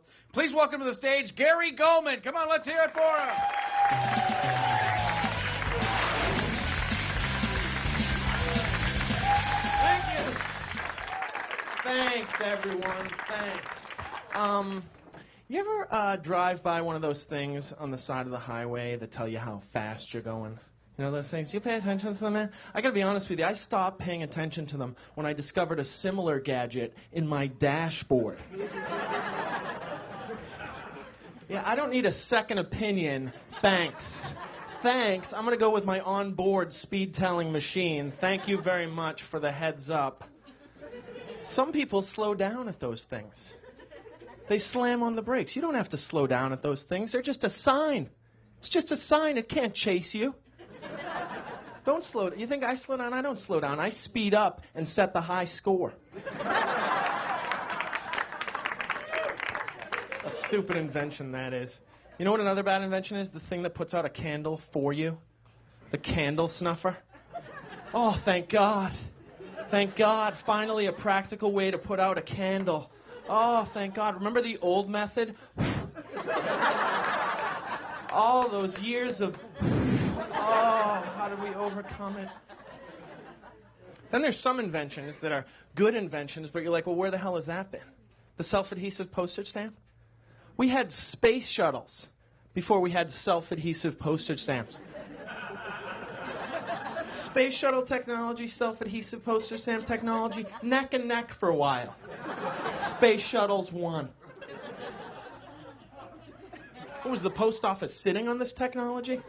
show. Please welcome to the stage Gary Gulman. Come on, let's hear it for him. Thank you. Thanks, everyone. Thanks. You ever drive by one of those things on the side of the highway that tell you how fast you're going? You know those things? Do you pay attention to them, man? I gotta be honest with you, I stopped paying attention to them when I discovered a similar gadget in my dashboard. Yeah, I don't need a second opinion. Thanks. Thanks. I'm gonna go with my onboard speed-telling machine. Thank you very much for the heads up. Some people slow down at those things. They slam on the brakes. You don't have to slow down at those things. They're just a sign. It's just a sign. It can't chase you. Don't slow down. You think I slow down? I don't slow down. I speed up and set the high score. A stupid invention that is. You know what another bad invention is? The thing that puts out a candle for you. The candle snuffer. Oh, thank God. Thank God. Finally a practical way to put out a candle. Oh, thank God. Remember the old method? All those years of... Oh, how did we overcome it? Then there's some inventions that are good inventions, but you're like, well, where the hell has that been? The self-adhesive postage stamp? We had space shuttles before we had self-adhesive postage stamps. Space shuttle technology, self-adhesive postage stamp technology, neck and neck for a while. Space shuttles won. What was the post office sitting on this technology?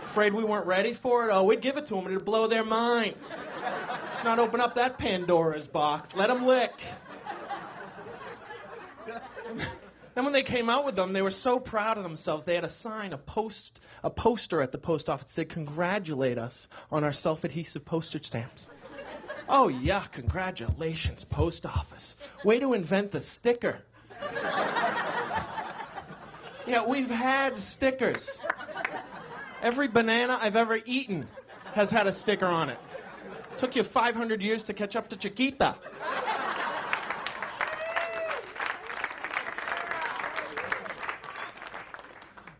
Afraid we weren't ready for it? Oh, we'd give it to them and it'd blow their minds. Let's not open up that Pandora's box. Let them lick. Then when they came out with them, they were so proud of themselves. They had a sign, a poster at the post office that said, "Congratulate us on our self-adhesive postage stamps." Oh, yeah, congratulations, post office. Way to invent the sticker. Yeah, we've had stickers. Every banana I've ever eaten has had a sticker on it. Took you 500 years to catch up to Chiquita.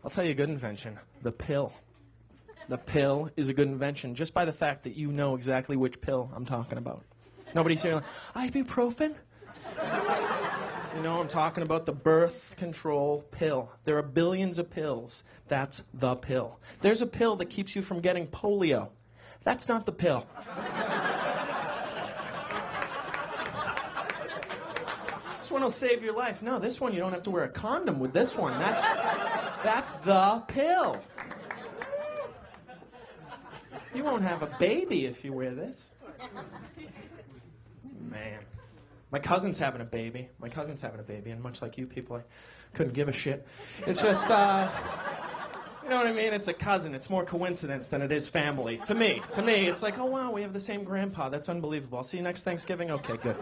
I'll tell you a good invention. The pill. The pill is a good invention just by the fact that you know exactly which pill I'm talking about. Nobody's here like, ibuprofen? You know, I'm talking about the birth control pill. There are billions of pills. That's the pill. There's a pill that keeps you from getting polio. That's not the pill. This one will save your life. No, this one you don't have to wear a condom with this one. That's the pill. You won't have a baby if you wear this. Man. My cousin's having a baby. And much like you people, I couldn't give a shit. It's just, you know what I mean? It's a cousin. It's more coincidence than it is family. To me, it's like, oh, wow, we have the same grandpa. That's unbelievable. I'll see you next Thanksgiving? Okay, good.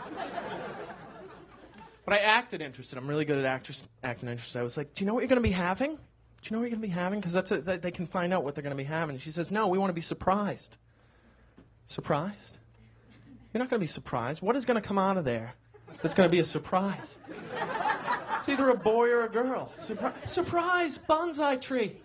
But I acted interested. I'm really good at acting interested. I was like, do you know what you're going to be having? Do you know what you're going to be having? Because they can find out what they're going to be having. And she says, no, we want to be surprised. Surprised? You're not going to be surprised. What is going to come out of there that's going to be a surprise? It's either a boy or a girl. Surprise, bonsai tree.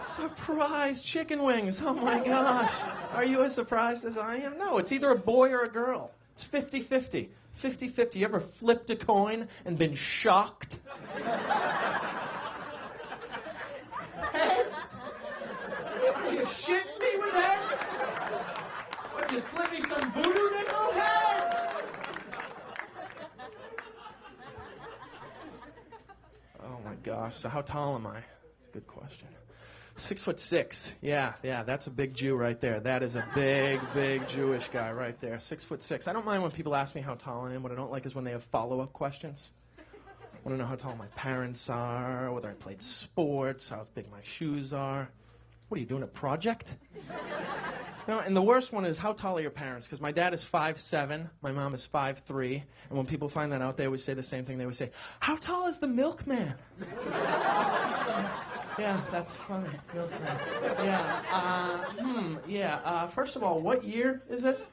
Surprise, chicken wings. Oh, my gosh. Are you as surprised as I am? No, it's either a boy or a girl. It's 50-50. 50-50. You ever flipped a coin and been shocked? Heads? Are you shitting me with heads? What, you slip me some voodoo nickel? Heads? Oh my gosh, so how tall am I? That's a good question. 6'6". Yeah, that's a big Jew right there. That is a big Jewish guy right there. 6'6". I don't mind when people ask me how tall I am. What I don't like is when they have follow-up questions. I want to know how tall my parents are, whether I played sports, how big my shoes are. What are you doing, a project? No, and the worst one is, how tall are your parents? Because my dad is 5'7", my mom is 5'3", and when people find that out, they always say the same thing. They always say, how tall is the milkman? Yeah, that's funny. Milkman. Yeah. First of all, what year is this?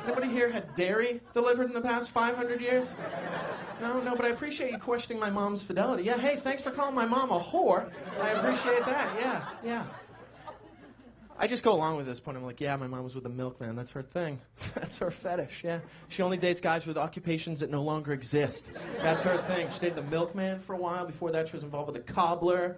Anybody here had dairy delivered in the past 500 years? No, but I appreciate you questioning my mom's fidelity. Yeah, hey, thanks for calling my mom a whore. I appreciate that, yeah. I just go along with this point. I'm like, yeah, my mom was with a milkman. That's her thing. That's her fetish, yeah. She only dates guys with occupations that no longer exist. That's her thing. She dated the milkman for a while. Before that, she was involved with the cobbler,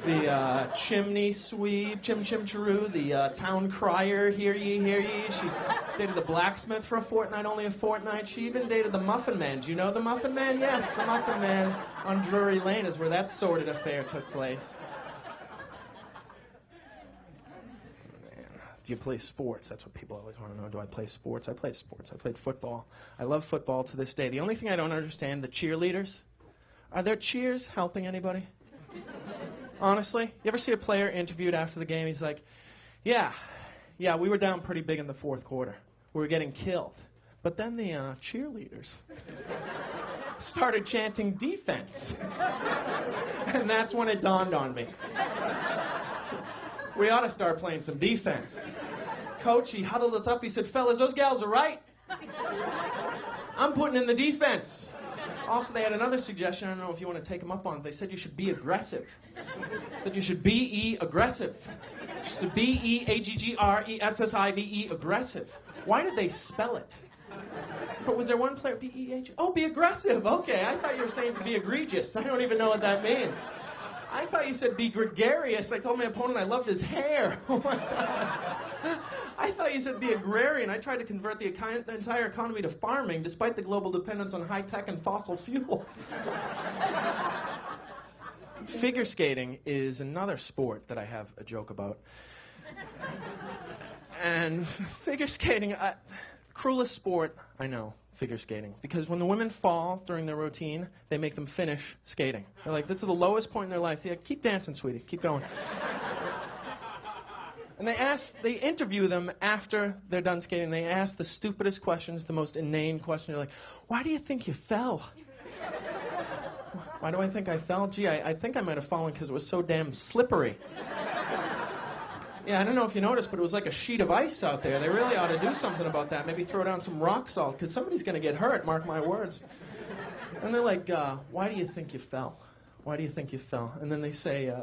the chimney sweep, chim chiroo, the town crier, hear ye, hear ye. She dated the blacksmith for a fortnight, only a fortnight. She even dated the muffin man. Do you know the muffin man? Yes, the muffin man on Drury Lane is where that sordid affair took place. Do you play sports? That's what people always want to know. Do I play sports? I play sports. I played football. I love football to this day. The only thing I don't understand, the cheerleaders. Are their cheers helping anybody? Honestly? You ever see a player interviewed after the game? He's like, yeah, we were down pretty big in the fourth quarter. We were getting killed. But then the cheerleaders started chanting defense. And that's when it dawned on me. We ought to start playing some defense. Coach, he huddled us up. He said, fellas, those gals are right. I'm putting in the defense. Also, they had another suggestion. I don't know if you want to take them up on it. They said you should be aggressive. Said you should be aggressive. You should Beaggreessive. Aggressive. Why did they spell it? Was there one player? B-E-H? Oh, be aggressive. Okay, I thought you were saying to be egregious. I don't even know what that means. I thought you said be gregarious. I told my opponent I loved his hair. Oh my God. I thought you said be agrarian. I tried to convert the entire economy to farming despite the global dependence on high-tech and fossil fuels. Figure skating is another sport that I have a joke about. And figure skating, cruelest sport, I know. Figure skating. Because when the women fall during their routine, they make them finish skating. They're like, this is the lowest point in their life. Yeah, keep dancing, sweetie. Keep going. And they interview them after they're done skating. They ask the stupidest questions, the most inane questions. They're like, why do you think you fell? Why do I think I fell? Gee, I think I might have fallen because it was so damn slippery. Yeah, I don't know if you noticed, but it was like a sheet of ice out there. They really ought to do something about that. Maybe throw down some rock salt, because somebody's going to get hurt, mark my words. And they're like, why do you think you fell? Why do you think you fell? And then they say,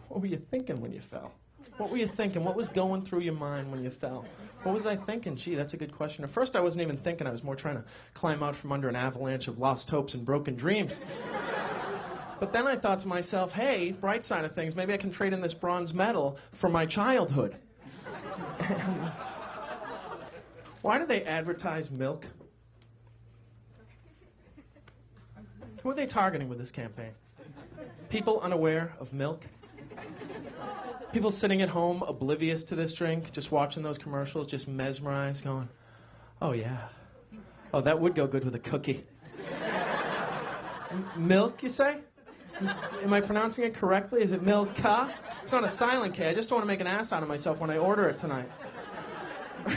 what were you thinking when you fell? What were you thinking? What was going through your mind when you fell? What was I thinking? Gee, that's a good question. At first, I wasn't even thinking. I was more trying to climb out from under an avalanche of lost hopes and broken dreams. But then I thought to myself, hey, bright side of things, maybe I can trade in this bronze medal for my childhood. Why do they advertise milk? Who are they targeting with this campaign? People unaware of milk? People sitting at home oblivious to this drink, just watching those commercials, just mesmerized, going, oh yeah. Oh, that would go good with a cookie. Milk, you say? Am I pronouncing it correctly? Is it milka? It's not a silent K. I just don't want to make an ass out of myself when I order it tonight. Or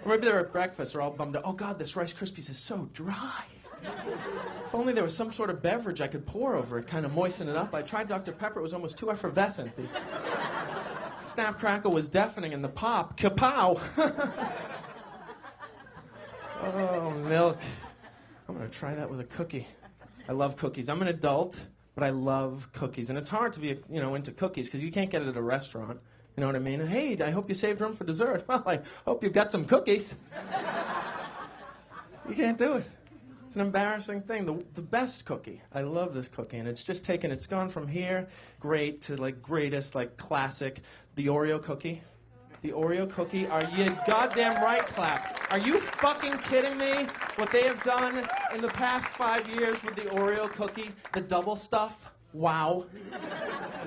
maybe they're at breakfast. They're all bummed out. Oh, God, this Rice Krispies is so dry. If only there was some sort of beverage I could pour over it, kind of moisten it up. I tried Dr. Pepper. It was almost too effervescent. The snap crackle was deafening, and the pop, kapow. Oh, milk. I'm going to try that with a cookie. I love cookies. I'm an adult, but I love cookies. And it's hard to be, into cookies because you can't get it at a restaurant. You know what I mean? Hey, I hope you saved room for dessert. Well, I hope you've got some cookies. You can't do it. It's an embarrassing thing. The best cookie. I love this cookie. And it's just it's gone from here, great, to greatest, classic, the Oreo cookie. The Oreo cookie. Are you goddamn right, clap? Are you fucking kidding me? What they have done in the past 5 years with the Oreo cookie, the double stuff. Wow.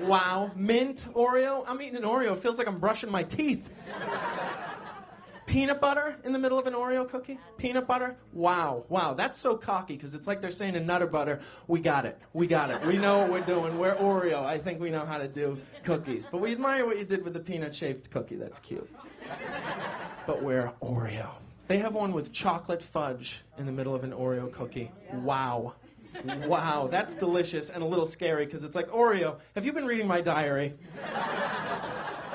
Wow. Mint Oreo. I'm eating an Oreo. It feels like I'm brushing my teeth. Peanut butter in the middle of an Oreo cookie? Peanut butter? Wow. Wow. That's so cocky because it's like they're saying in Nutter Butter, we got it. We got it. We know what we're doing. We're Oreo. I think we know how to do cookies. But we admire what you did with the peanut-shaped cookie. That's cute. But we're Oreo. They have one with chocolate fudge in the middle of an Oreo cookie. Wow. Wow. That's delicious and a little scary because it's like, Oreo, have you been reading my diary?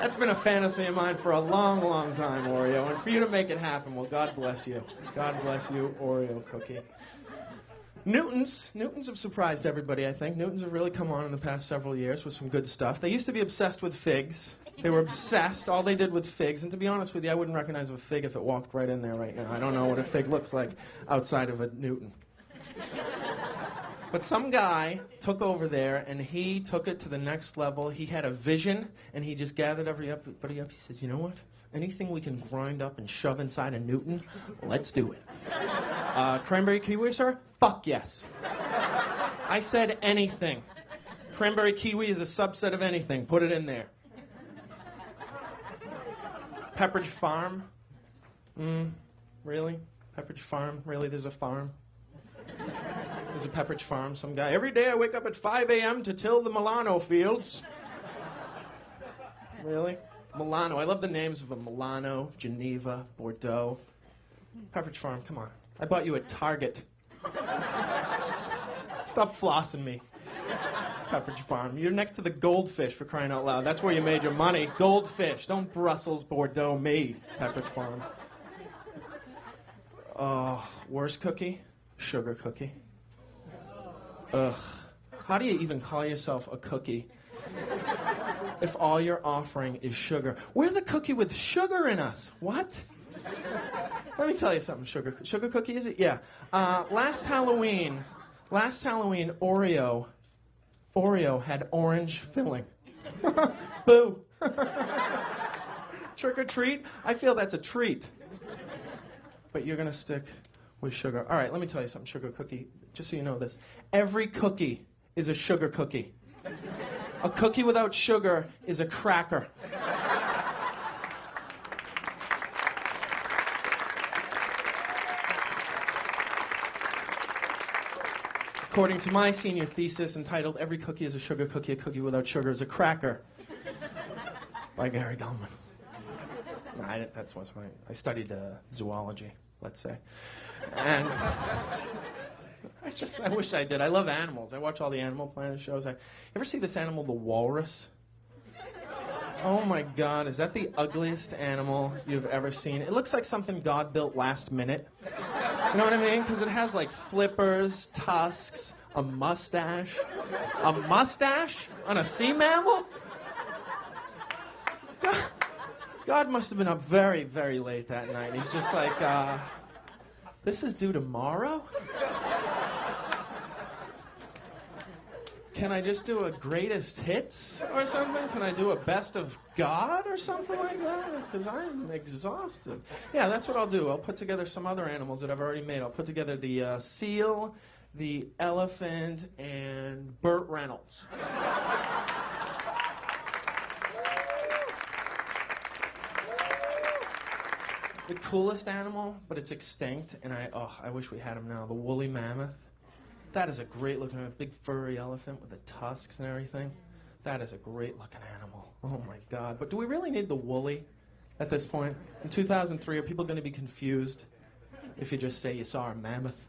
That's been a fantasy of mine for a long, long time, Oreo. And for you to make it happen, well, God bless you. God bless you, Oreo cookie. Newtons have surprised everybody, I think. Newtons have really come on in the past several years with some good stuff. They used to be obsessed with figs. They were obsessed. All they did with figs. And to be honest with you, I wouldn't recognize a fig if it walked right in there right now. I don't know what a fig looks like outside of a Newton. But some guy took over there, and he took it to the next level. He had a vision, and he just gathered everybody up. He says, you know what? Anything we can grind up and shove inside a Newton, let's do it. Cranberry kiwi, sir? Fuck yes. I said anything. Cranberry kiwi is a subset of anything. Put it in there. Pepperidge Farm? Really? Pepperidge Farm? Really? There's a farm? There's a Pepperidge Farm, some guy. Every day I wake up at 5 a.m. to till the Milano fields. Really? Milano. I love the names of them. Milano, Geneva, Bordeaux. Pepperidge Farm, come on. I bought you at Target. Stop flossing me. Pepperidge Farm. You're next to the Goldfish, for crying out loud. That's where you made your money. Goldfish. Don't Brussels, Bordeaux me. Pepperidge Farm. Oh, worst cookie? Sugar cookie. Ugh. How do you even call yourself a cookie if all you're offering is sugar? We're the cookie with sugar in us. What? Let me tell you something, sugar cookie, is it? Yeah. Last Halloween, Oreo had orange filling. Boo. Trick or treat? I feel that's a treat. But you're going to stick with sugar. All right, let me tell you something, sugar cookie, just so you know this. Every cookie is a sugar cookie. A cookie without sugar is a cracker. According to my senior thesis entitled Every Cookie is a Sugar Cookie, a Cookie Without Sugar is a Cracker, by Gary Gulman. No, that's what's my... I studied zoology, let's say. And I wish I did. I love animals. I watch all the Animal Planet shows. You ever see this animal, the walrus? Oh my God, is that the ugliest animal you've ever seen? It looks like something God built last minute. You know what I mean? Because it has like flippers, tusks, a mustache. A mustache on a sea mammal? God must have been up very, very late that night. He's just like, this is due tomorrow? Can I just do a greatest hits or something? Can I do a best of God or something like that? Because I'm exhausted. Yeah, that's what I'll do. I'll put together some other animals that I've already made. I'll put together the seal, the elephant, and Burt Reynolds. The coolest animal, but it's extinct, and I wish we had him now, the woolly mammoth. That is a great looking, big furry elephant with the tusks and everything. That is a great looking animal. Oh my God. But do we really need the woolly at this point? In 2003, are people going to be confused if you just say you saw a mammoth?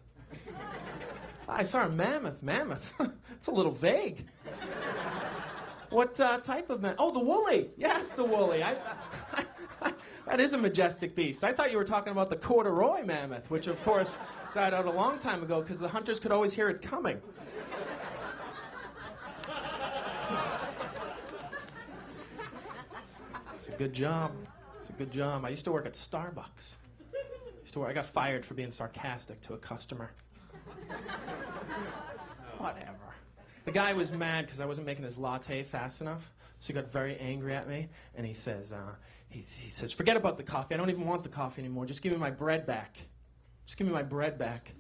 I saw a mammoth. Mammoth? It's a little vague. What type of mammoth? Oh, the woolly. Yes, the woolly. That is a majestic beast. I thought you were talking about the corduroy mammoth, which of course died out a long time ago because the hunters could always hear it coming. It's a good job. It's a good job. I used to work at Starbucks. I got fired for being sarcastic to a customer. Whatever. The guy was mad because I wasn't making his latte fast enough, so he got very angry at me, and he says, forget about the coffee. I don't even want the coffee anymore. Just give me my bread back. Just give me my bread back.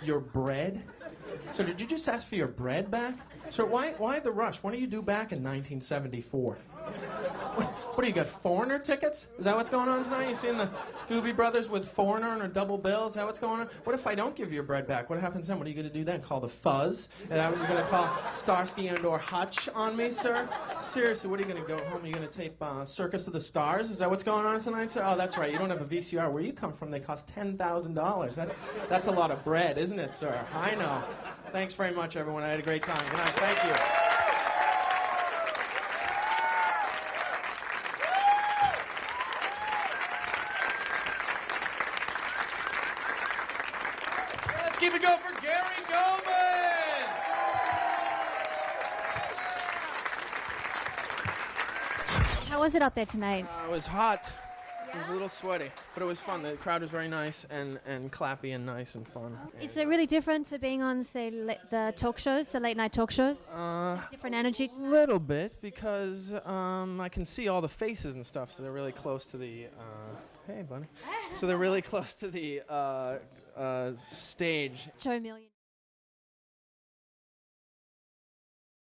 Your bread? So did you just ask for your bread back? Sir, why the rush? What do you do back in 1974? What do you got, Foreigner tickets? Is that what's going on tonight? You seeing the Doobie Brothers with Foreigner on a double bill? Is that what's going on? What if I don't give you your bread back? What happens then? What are you going to do then? Call the Fuzz? Is that what you're going to call Starsky and or Hutch on me, sir? Seriously, what are you going to go home? Are you going to tape Circus of the Stars? Is that what's going on tonight, sir? Oh, that's right. You don't have a VCR. Where you come from, they cost $10,000. That's a lot of bread, isn't it, sir? I know. Thanks very much, everyone. I had a great time. Good night. Thank you. keep it going for Gary Gulman. How was it up there tonight? It was hot. It was a little sweaty, but it was fun. The crowd was very nice and clappy and nice and fun. Is it really different to being on, say, the talk shows, the late night talk shows? Different energy? A little bit, because I can see all the faces and stuff, so they're really close to the... hey, buddy. So they're really close to the stage. Show a million.